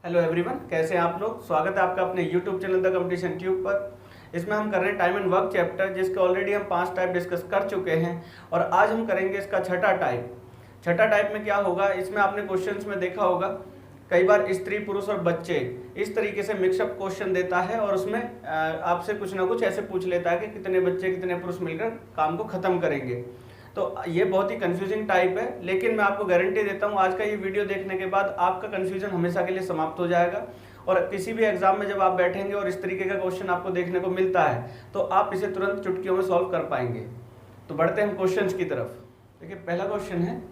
Hello everyone, कैसे हैं आप लोग। स्वागत है आपका अपने YouTube channel the competition tube पर। इसमें हम कर रहे हैं टाइम एंड वर्क चैप्टर, जिसका ऑलरेडी हम 5 टाइप डिस्कस कर चुके हैं और आज हम करेंगे इसका छठा टाइप। छठा टाइप में क्या होगा, इसमें आपने क्वेश्चंस में देखा होगा कई बार स्त्री पुरुष और बच्चे इस तरीके से मिक्सअप क्वेश्चन देता है और उसमें आपसे कुछ ना कुछ ऐसे पूछ लेता है कि कितने बच्चे कितने पुरुष मिलकर काम को ख़त्म करेंगे। तो ये बहुत ही कंफ्यूजिंग टाइप है, लेकिन मैं आपको गारंटी देता हूँ आज का ये वीडियो देखने के बाद आपका कंफ्यूजन हमेशा के लिए समाप्त हो जाएगा और किसी भी एग्जाम में जब आप बैठेंगे और इस तरीके का क्वेश्चन आपको देखने को मिलता है तो आप इसे तुरंत चुटकियों में सॉल्व कर पाएंगे। तो बढ़ते हैं हम क्वेश्चंस की तरफ। देखिए, पहला क्वेश्चन है,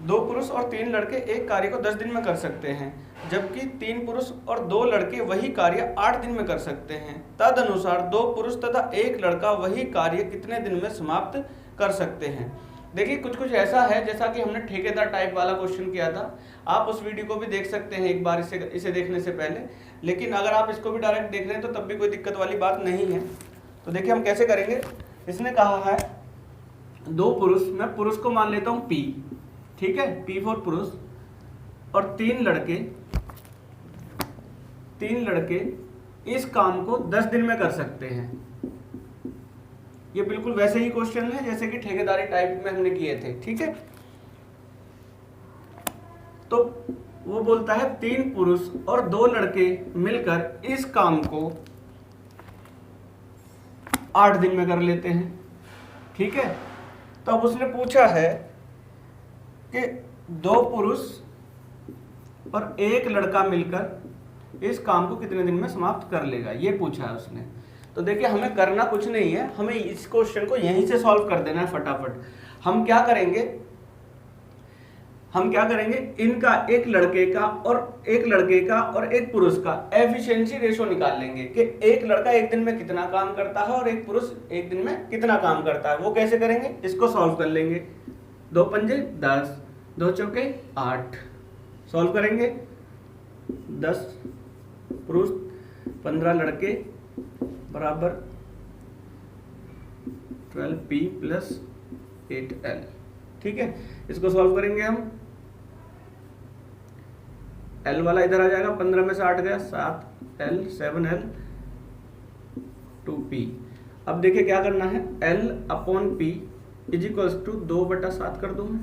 2 पुरुष और 3 लड़के एक कार्य को 10 दिन में कर सकते हैं, जबकि 3 पुरुष और 2 लड़के वही कार्य 8 दिन में कर सकते हैं। तदनुसार 2 पुरुष तथा 1 लड़का वही कार्य कितने दिन में समाप्त कर सकते हैं। देखिए, कुछ ऐसा है जैसा कि हमने ठेकेदार टाइप वाला क्वेश्चन किया था। आप उस वीडियो को भी देख सकते हैं एक बार इसे देखने से पहले, लेकिन अगर आप इसको भी डायरेक्ट देख रहे हैं तो तब भी कोई दिक्कत वाली बात नहीं है। तो देखिए हम कैसे करेंगे। इसने कहा है 2 पुरुष, मैं पुरुष को मान लेता हूँ P, ठीक है, P फॉर पुरुष, और 3 लड़के इस काम को 10 दिन में कर सकते हैं। ये बिल्कुल वैसे ही क्वेश्चन है जैसे कि ठेकेदारी टाइप में हमने किए थे, ठीक है। तो वो बोलता है 3 पुरुष और 2 लड़के मिलकर इस काम को 8 दिन में कर लेते हैं, ठीक है। तो अब उसने पूछा है कि 2 पुरुष और 1 लड़का मिलकर इस काम को कितने दिन में समाप्त कर लेगा, ये पूछा है उसने। तो देखिए, हमें करना कुछ नहीं है, हमें इस क्वेश्चन को यहीं से सॉल्व कर देना है फटाफट। हम क्या करेंगे, इनका एक लड़के का और एक पुरुष का एफिशिएंसी रेशो निकाल लेंगे कि एक लड़का एक दिन में कितना काम करता है और एक पुरुष एक दिन में कितना काम करता है। वो कैसे करेंगे, इसको सॉल्व कर लेंगे। 2 पंजे 10, 2 चौके 8, सॉल्व करेंगे। 10 पुरुष 15 लड़के बराबर 12P प्लस 8L, ठीक है। इसको सॉल्व करेंगे हम। L वाला इधर आ जाएगा, 15 में से 8 गया 7L 7L 2P। अब देखिए क्या करना है, L upon P is equals to 2/7 कर दूं मैं।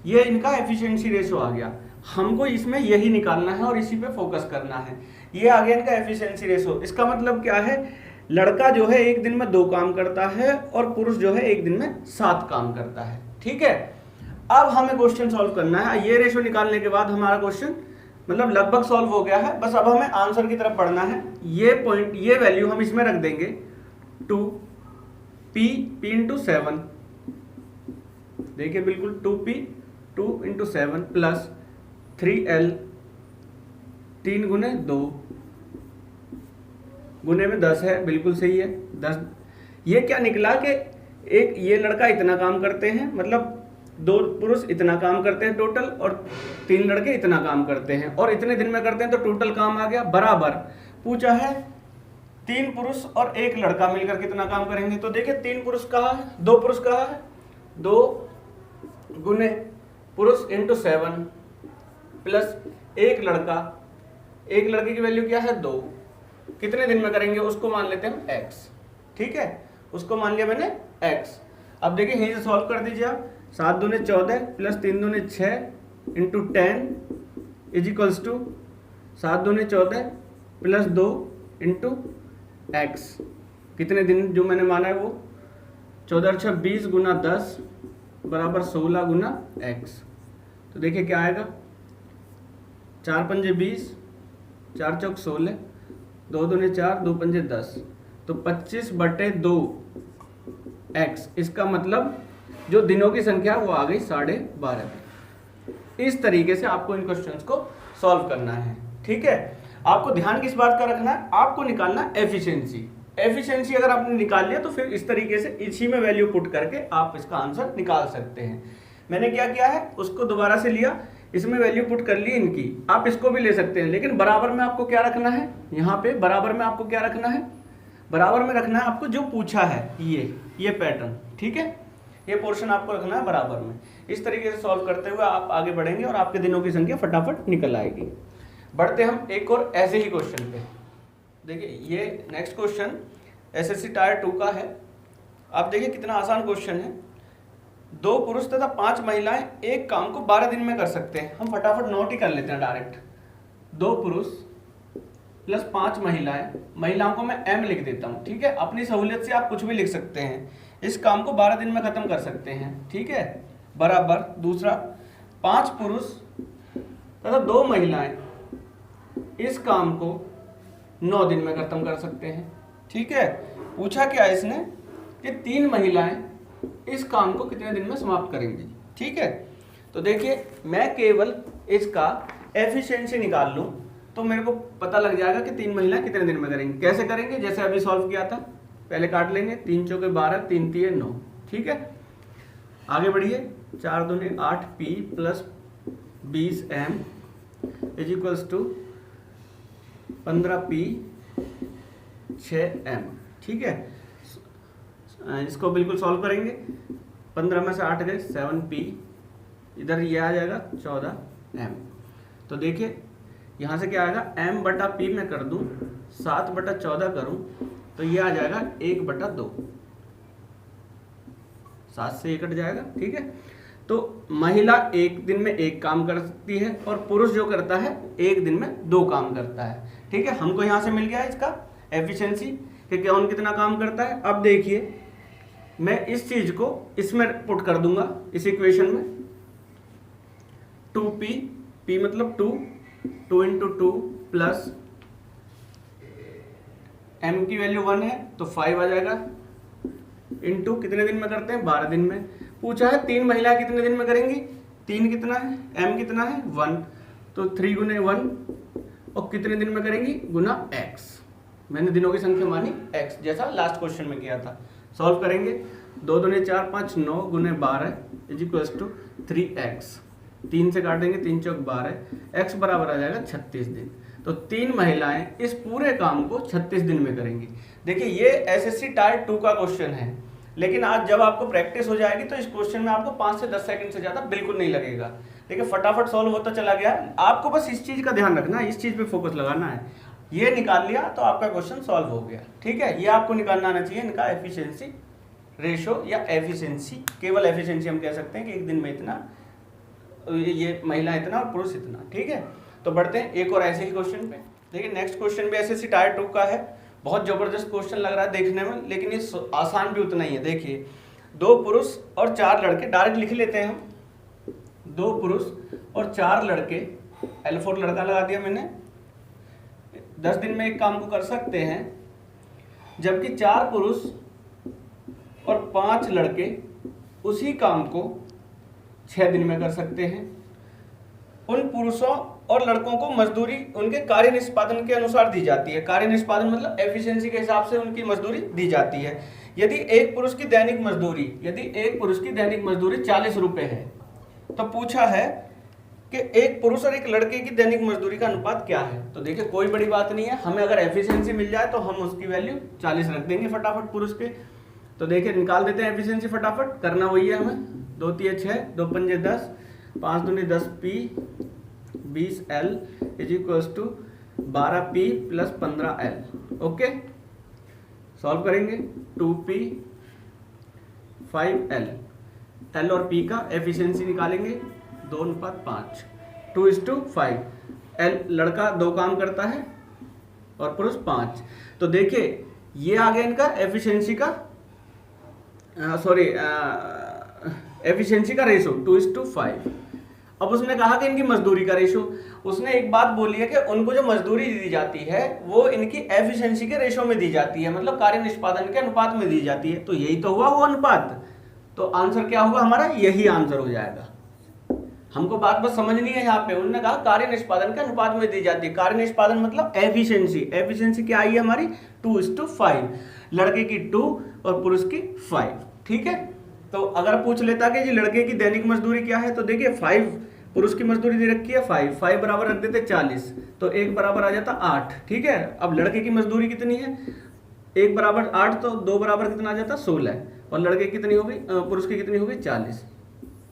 ये इनका एफिशिएंसी रेशो आ गया। हमको इसमें यही निकालना है और इसी पे फोकस करना है। ये आ गया इनका एफिशिएंसी रेशो। इसका मतलब क्या है, लड़का जो है एक दिन में 2 काम करता है और पुरुष जो है एक दिन में 7 काम करता है, ठीक है। अब हमें क्वेश्चन सॉल्व करना है। ये रेशो निकालने के बाद हमारा क्वेश्चन मतलब लगभग सॉल्व हो गया है। बस अब हमें आंसर की तरफ बढ़ना है। ये पॉइंट, ये वैल्यू हम इसमें रख देंगे 2P इंटू 7। देखिए बिल्कुल 2P 2 इंटू 7 प्लस 3L 3 गुने 2 गुने में 10 है, बिल्कुल सही है 10। ये क्या निकला कि एक ये लड़का इतना काम करते हैं, मतलब 2 पुरुष इतना काम करते हैं टोटल और 3 लड़के इतना काम करते हैं और इतने दिन में करते हैं, तो टोटल काम आ गया बराबर। पूछा है 3 पुरुष और 1 लड़का मिलकर कितना काम करेंगे। तो देखिए 3 पुरुष कहाँ है, 2 पुरुष कहाँ है, 2 गुने पुरुष इंटू 7 प्लस 1 लड़का, 1 लड़के की वैल्यू क्या है 2, कितने दिन में करेंगे उसको मान लेते हैं x, ठीक है। उसको मान लिया मैंने x। अब देखिए यहीं से सॉल्व कर दीजिए आप। 7 दूने 14 प्लस 3 दूने 6 इंटू 10 इज इक्वल्स टू 7 दूने 14 प्लस 2 इंटू x। कितने दिन जो मैंने माना है वो 14 20 गुना 10 बराबर 16 गुना x। तो देखिए क्या आएगा, 4 पंजे 20, 4 चौक 16, 2 दूने 4, 2 पंजे 10, तो 25/2 x। इसका मतलब जो दिनों की संख्या वो आ गई 12.5। इस तरीके से आपको इन क्वेश्चंस को सॉल्व करना है, ठीक है। आपको ध्यान किस बात का रखना है, आपको निकालना एफिशिएंसी। एफिशिएंसी अगर आपने निकाल लिया तो फिर इस तरीके से इसी में वैल्यू पुट करके आप इसका आंसर निकाल सकते हैं। मैंने क्या किया है, उसको दोबारा से लिया, इसमें वैल्यू पुट कर ली इनकी। आप इसको भी ले सकते हैं, लेकिन बराबर में आपको क्या रखना है, यहाँ पे बराबर में आपको क्या रखना है, बराबर में रखना है आपको जो पूछा है ये पैटर्न, ठीक है। ये पोर्शन आपको रखना है बराबर में। इस तरीके से सॉल्व करते हुए आप आगे बढ़ेंगे और आपके दिनों की संख्या फटाफट निकल आएगी। बढ़ते हम एक और ऐसे ही क्वेश्चन पे। देखिए ये नेक्स्ट क्वेश्चन एसएससी टायर 2 का है। आप देखिए कितना आसान क्वेश्चन है। 2 पुरुष तथा 5 महिलाएं एक काम को 12 दिन में कर सकते हैं। हम फटाफट नोट ही कर लेते हैं डायरेक्ट। 2 पुरुष प्लस 5 महिलाएं, महिलाओं को मैं m लिख देता हूं, ठीक है। अपनी सहूलियत से आप कुछ भी लिख सकते हैं। इस काम को 12 दिन में खत्म कर सकते हैं, ठीक है। बराबर दूसरा 5 पुरुष तथा 2 महिलाएं इस काम को 9 दिन में खत्म कर सकते हैं, ठीक है। पूछा क्या इसने कि 3 महिलाएं इस काम को कितने दिन में समाप्त करेंगी, ठीक है। तो देखिए मैं केवल इसका एफिशिएंसी निकाल लूं तो मेरे को पता लग जाएगा कि 3 महिलाएं कितने दिन में करेंगी। कैसे करेंगे, जैसे अभी सॉल्व किया था, पहले काट लेंगे, 3 चौके 12, 3 तिये 9, ठीक है। आगे बढ़िए, 4 दूनी 8 P plus 20 M is equals to 15 P 6 M, ठीक है। इसको बिल्कुल सॉल्व करेंगे। 15 में से 8 गए 7 पी, इधर ये आ जाएगा 14 एम। तो देखिए यहाँ से क्या आएगा, m बटा p में कर दूं 7 बटा 14 करूं तो ये आ जाएगा 1 बटा 2, 7 से 1 कट जाएगा, ठीक है। तो महिला एक दिन में एक काम कर सकती है और पुरुष जो करता है एक दिन में 2 काम करता है, ठीक है। हमको यहाँ से मिल गया इसका एफिशिएंसी कि कौन कितना काम करता है। अब देखिए मैं इस चीज को इसमें पुट कर दूंगा, इस इक्वेशन में। 2p, p मतलब 2 इंटू 2 प्लस m की वैल्यू 1 है तो 5 आ जाएगा, इंटू कितने दिन में करते हैं, 12 दिन में। पूछा है 3 महिलाएं कितने दिन में करेंगी, 3 कितना है, m कितना है 1, तो 3 गुने 1, और कितने दिन में करेंगी गुना x। मैंने दिनों की संख्या मानी x, जैसा लास्ट क्वेश्चन में किया था। सॉल्व करेंगे, 2 दूने 4 5 9 गुने 12 इज इक्वल्स टू 3x। 3 से काटेंगे, 3 चौक 12, x बराबर आ जाएगा 36 दिन। तो 3 महिलाएं इस पूरे काम को 36 दिन में करेंगी। देखिए ये एसएससी टायर 2 का क्वेश्चन है, लेकिन आज जब आपको प्रैक्टिस हो जाएगी तो इस क्वेश्चन में आपको 5 से 10 सेकंड से ज़्यादा बिल्कुल नहीं लगेगा। देखिए फटाफट सॉल्व होता चला गया। आपको बस इस चीज़ का ध्यान रखना है, इस चीज़ पे फोकस लगाना है। ये निकाल लिया तो आपका क्वेश्चन सॉल्व हो गया, ठीक है। ये आपको निकालना आना चाहिए इनका एफिशिएंसी रेशो या एफिशिएंसी। केवल एफिशिएंसी हम कह सकते हैं कि एक दिन में इतना, ये महिला इतना और पुरुष इतना, ठीक है। तो बढ़ते हैं एक और ऐसे ही क्वेश्चन पे। देखिए नेक्स्ट क्वेश्चन भी एसएससी टायर 2 का है। बहुत जबरदस्त क्वेश्चन लग रहा है देखने में, लेकिन ये आसान भी उतना ही है। देखिए 2 पुरुष और 4 लड़के, डायरेक्ट लिख लेते हैं हम। 2 पुरुष और 4 लड़के, L4 लड़का लगा दिया मैंने, 10 दिन में एक काम को कर सकते हैं, जबकि 4 पुरुष और 5 लड़के उसी काम को 6 दिन में कर सकते हैं। उन पुरुषों और लड़कों को मजदूरी उनके कार्य निष्पादन के अनुसार दी जाती है। कार्य निष्पादन मतलब एफिशिएंसी के हिसाब से उनकी मजदूरी दी जाती है। यदि एक पुरुष की दैनिक मजदूरी 40 रुपए है, तो पूछा है कि एक पुरुष और एक लड़के की दैनिक मजदूरी का अनुपात क्या है। तो देखिए कोई बड़ी बात नहीं है, हमें अगर एफिशिएंसी मिल जाए तो हम उसकी वैल्यू 40 रख देंगे फटाफट पुरुष के। तो देखिए निकाल देते हैं एफिशिएंसी फटाफट, करना वही है हमें। 2 तिये 6, 2 पंजे 10, 5 दूनी 10 P 20 L is equals to 12 P plus 15 L. Okay, solve करेंगे। 2p 5 एल, एल और पी का एफिशिएंसी निकालेंगे 2:5, 2:5। एल लड़का 2 काम करता है और पुरुष 5। तो देखिए ये आ गया इनका एफिशिएंसी का एफिशिएंसी का रेशो 2:5। अब उसने कहा कि इनकी मजदूरी का रेशो, उसने एक बात बोली है कि उनको जो मजदूरी दी जाती है वो इनकी एफिशिएंसी के रेशो में दी जाती है, मतलब कार्य निष्पादन के अनुपात में दी जाती है। तो यही तो हुआ वो अनुपात। तो आंसर क्या होगा हमारा, यही आंसर हो जाएगा। हमको बात बस समझनी है यहाँ पे। उन्होंने कहा कार्य निष्पादन के अनुपात में दी जाती है। कार्य निष्पादन मतलब एफिशिएंसी। एफिशिएंसी क्या आई है हमारी 2:5, लड़के की 2 और पुरुष की 5, ठीक है। तो अगर पूछ लेता कि जी लड़के की दैनिक मजदूरी क्या है, तो देखिए 5 पुरुष की मजदूरी दे रखी है 5 बराबर रख देते 40, तो 1 बराबर आ जाता 8, ठीक है। अब लड़के की मजदूरी कितनी है, 1 बराबर 8, तो 2 बराबर कितना आ जाता 16, और लड़के की कितनी हो गई, पुरुष की कितनी हो गई 40।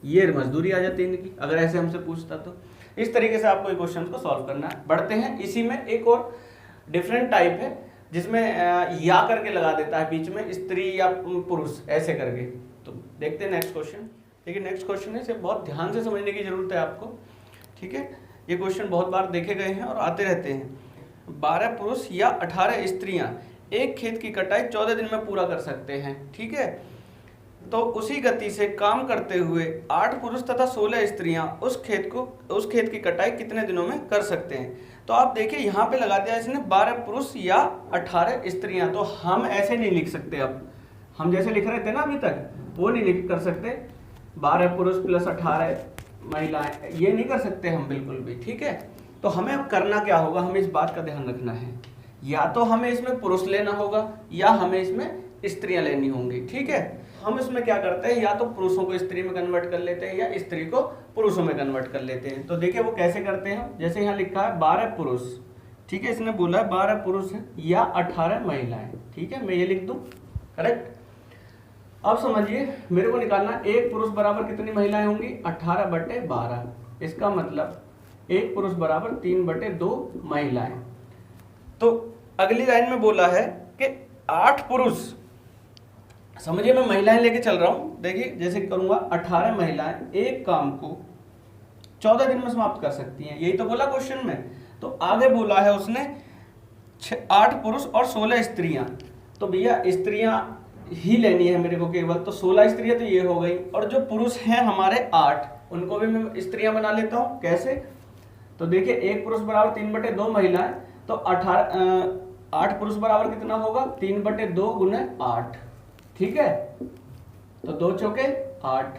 ये मजदूरी आ जाती है इनकी, अगर ऐसे हमसे पूछता तो। इस तरीके से आपको ये क्वेश्चन को सॉल्व करना है। बढ़ते हैं, इसी में एक और डिफरेंट टाइप है जिसमें या करके लगा देता है बीच में, स्त्री या पुरुष ऐसे करके। तो देखते हैं नेक्स्ट क्वेश्चन। देखिए नेक्स्ट क्वेश्चन है, इसे बहुत ध्यान से समझने की जरूरत है आपको, ठीक है। ये क्वेश्चन बहुत बार देखे गए हैं और आते रहते हैं। 12 पुरुष या 18 स्त्रियां एक खेत की कटाई 14 दिन में पूरा कर सकते हैं, ठीक है। तो उसी गति से काम करते हुए 8 पुरुष तथा 16 स्त्रियां उस खेत की कटाई कितने दिनों में कर सकते हैं। तो आप देखिए यहाँ पे लगा दिया इसने 12 पुरुष या 18 स्त्रियां। तो हम ऐसे नहीं लिख सकते, अब हम जैसे लिख रहे थे ना अभी तक वो नहीं लिख कर सकते, 12 पुरुष प्लस 18 महिलाएं, ये नहीं कर सकते हम बिल्कुल भी, ठीक है। तो हमें अब करना क्या होगा, हमें इस बात का ध्यान रखना है, या तो हमें इसमें पुरुष लेना होगा या हमें इसमें स्त्रियां लेनी होंगी, ठीक है। हम इसमें क्या करते हैं, या तो पुरुषों को स्त्री में कन्वर्ट कर लेते हैं या स्त्री को पुरुषों में कन्वर्ट कर लेते हैं। तो देखिए वो कैसे करते हैं, जैसे यहाँ लिखा है 12 पुरुष, ठीक है, इसने बोला है 12 पुरुष या 18 महिलाएं, ठीक है, मैं ये लिख दूं, करेक्ट। अब समझिए मेरे को निकालना एक पुरुष बराबर कितनी महिलाएं होंगी, 18/12। इसका मतलब एक पुरुष बराबर 3/2 महिलाएं। तो अगली लाइन में बोला है कि 8 पुरुष, समझिए मैं महिलाएं लेके चल रहा हूं, देखिए जैसे करूंगा 18 महिलाएं एक काम को 14 दिन में समाप्त कर सकती हैं, यही तो बोला क्वेश्चन में। तो आगे बोला है उसने 8 पुरुष और 16 स्त्रियां। तो भैया स्त्रियां ही लेनी है मेरे को केवल, तो 16 स्त्रियां तो ये हो गई, और जो पुरुष हैं हमारे 8, उनको भी मैं स्त्रियां बना लेता हूं। कैसे, तो देखिए एक पुरुष बराबर 3/2 महिलाएं, तो 8 पुरुष बराबर कितना होगा, 3/2 गुना 8, ठीक है। तो 2 चौके 8,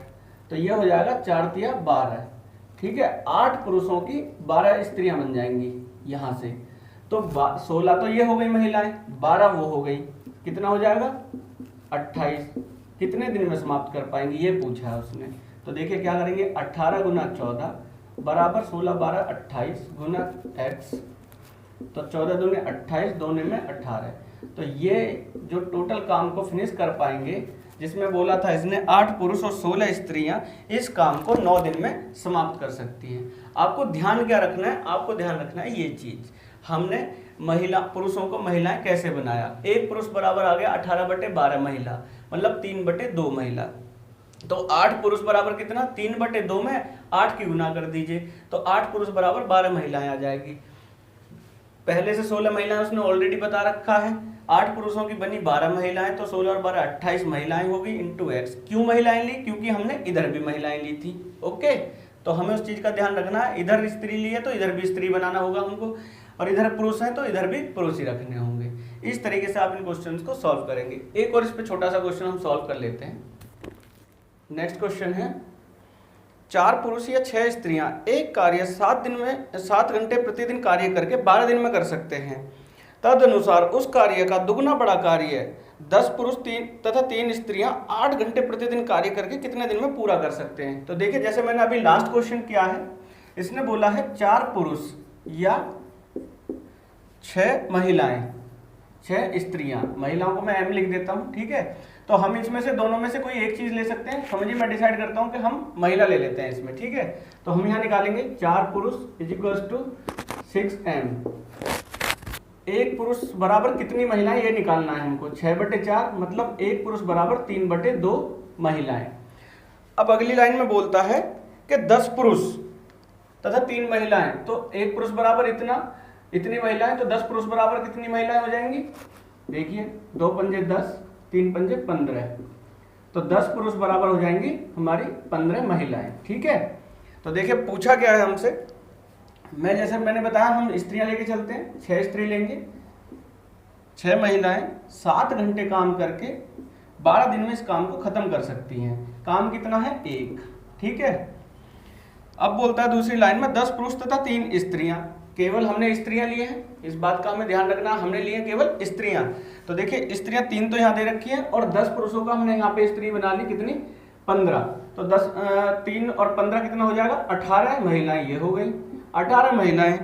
तो ये हो जाएगा 4 तिया 12, ठीक है। 8 पुरुषों की 12 स्त्रियां बन जाएंगी यहाँ से। तो 16 तो ये हो गई महिलाएं, 12 वो हो गई, कितना हो जाएगा 28। कितने दिन में समाप्त कर पाएंगे ये पूछा है उसने। तो देखिए क्या करेंगे, 18 गुना 14 बराबर 16 12 28 गुना x, तो 14 दूने 28, 2 में 18। तो ये जो टोटल काम को फिनिश कर पाएंगे, जिसमें बोला था इसने 8 पुरुष और 16 स्त्रियां इस काम को 9 दिन में समाप्त कर सकती हैं। आपको ध्यान क्या रखना है, आपको ध्यान रखना है ये चीज, हमने पुरुषों को महिलाएं कैसे बनाया। एक पुरुष बराबर आ गया 18/12 महिला, मतलब 3/2 महिला। तो 8 पुरुष बराबर कितना, 3/2 में 8 की गुना कर दीजिए, तो 8 पुरुष बराबर 12 महिलाएं आ जाएगी। पहले से 16 महिलाएं उसने ऑलरेडी बता रखा है, 8 पुरुषों की बनी 12 महिलाएं, तो 16 और 12 28 महिलाएं होगी इंटू x। क्यों महिलाएं ली, क्योंकि हमने इधर भी महिलाएं ली थी, ओके। तो हमें उस चीज का ध्यान रखना है, इधर स्त्री ली है तो इधर भी स्त्री बनाना होगा हमको, और इधर पुरुष है तो इधर भी पुरुष ही रखने होंगे। इस तरीके से आप इन क्वेश्चंस को सॉल्व करेंगे। एक और इस पे छोटा सा क्वेश्चन हम सॉल्व कर लेते हैं। नेक्स्ट क्वेश्चन है, 4 पुरुष या 6 स्त्रियां एक कार्य 7 घंटे प्रतिदिन कार्य करके 12 दिन में कर सकते हैं। तदनुसार उस कार्य का दुगना बड़ा कार्य 10 पुरुष 3 स्त्रियां 8 घंटे प्रतिदिन कार्य करके कितने दिन में पूरा कर सकते हैं। तो देखिए जैसे मैंने अभी लास्ट क्वेश्चन किया है, इसने बोला है 4 पुरुष या 6 महिलाएं, 6 स्त्रियां, महिलाओं को मैं m लिख देता हूं, ठीक है। तो हम इसमें से दोनों में से कोई एक चीज ले सकते हैं। समझिए मैं डिसाइड करता हूं कि हम महिला ले लेते हैं इसमें, ठीक है। तो हम यहाँ निकालेंगे 4 पुरुष = 6m। एक पुरुष बराबर कितनी महिलाएं ये निकालना है हमको, 6/4, मतलब एक पुरुष बराबर 3/2 महिलाएं। अब अगली लाइन में बोलता है कि 10 पुरुष तथा 3 महिलाएं, तो एक पुरुष बराबर इतनी महिलाएं, तो 10 पुरुष बराबर कितनी महिलाएं हो जाएंगी। देखिए 2 पंजे 10, 3 पंजे 15, तो 10 पुरुष बराबर हो जाएंगी हमारी 15 महिलाएं, ठीक है। तो देखिए पूछा क्या है हमसे, मैं जैसे मैंने बताया हम स्त्रियां लेके चलते हैं, 6 स्त्री लेंगे, 6 महिलाएं 7 घंटे काम करके 12 दिन में इस काम को खत्म कर सकती हैं। काम कितना है, 1, ठीक है। अब बोलता है दूसरी लाइन में 10 पुरुष तथा 3 स्त्रियां, केवल हमने स्त्रियां लिए हैं, इस बात का हमें ध्यान रखना, हमने लिए केवल स्त्रियां। तो देखिए स्त्रियां 3 तो यहाँ दे रखी है, और 10 पुरुषों का हमने यहाँ पे स्त्री बना ली, कितनी, 15। तो 3 और 15 कितना हो जाएगा, 18 महिलाएं ये हो गई। 18 महिलाएं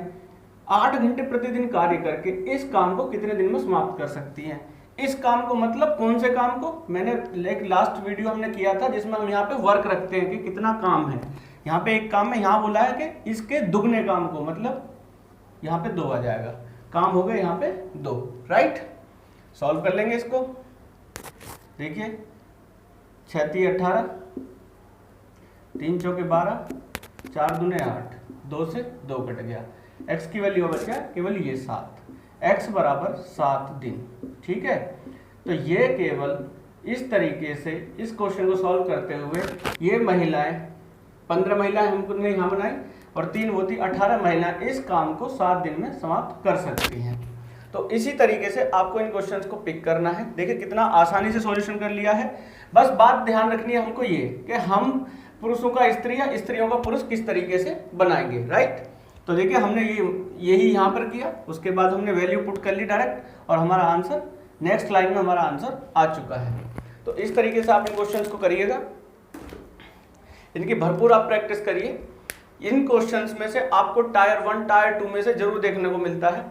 8 घंटे प्रतिदिन कार्य करके इस काम को कितने दिन में समाप्त कर सकती हैं। इस काम को मतलब कौन से काम को, मैंने एक लास्ट वीडियो हमने किया था जिसमें हम यहाँ पे वर्क रखते हैं कि कितना काम है, यहाँ पे एक काम है, यहाँ बोला है कि इसके दुगने काम को, मतलब यहाँ पे 2 आ जाएगा, काम हो गए यहाँ पे 2, राइट। सॉल्व कर लेंगे इसको। देखिए 6 3 18, 3 चौके 12, 4 दूने 8, 2 से 2 कट गया, x की वैल्यू बचा केवल ये 7, x बराबर 7 दिन, ठीक है। तो ये केवल इस तरीके से इस क्वेश्चन को सॉल्व करते हुए ये महिलाएं 15 महिलाएं हमने यहाँ बनाई और 3 होती 18 महिलाएं इस काम को 7 दिन में समाप्त कर सकती हैं। तो इसी तरीके से आपको इन क्वेश्चंस को पिक करना है। देखिए कितना आसानी से सॉल्यूशन कर लिया है। बस बात ध्यान रखनी है हमको ये कि हम पुरुषों का स्त्री या स्त्रियों का पुरुष किस तरीके से बनाएंगे, राइट। तो देखिए हमने यही यहाँ पर किया, उसके बाद हमने वैल्यू पुट कर ली डायरेक्ट और हमारा आंसर नेक्स्ट लाइन में हमारा आंसर आ चुका है। तो इस तरीके से आप इन क्वेश्चंस को करिएगा, इनकी भरपूर आप प्रैक्टिस करिए। इन क्वेश्चंस में से आपको टायर 1 टायर 2 में से जरूर देखने को मिलता है।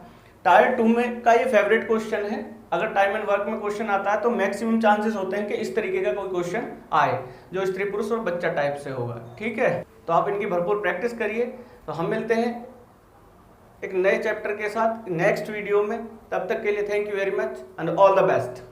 टायर 2 में का ये फेवरेट क्वेश्चन है। अगर टाइम एंड वर्क में क्वेश्चन आता है तो मैक्सिमम चांसेस होते हैं कि इस तरीके का कोई क्वेश्चन आए जो स्त्री पुरुष और बच्चा टाइप से होगा, ठीक है। तो आप इनकी भरपूर प्रैक्टिस करिए। तो हम मिलते हैं एक नए चैप्टर के साथ नेक्स्ट वीडियो में। तब तक के लिए thank you very much and all the best.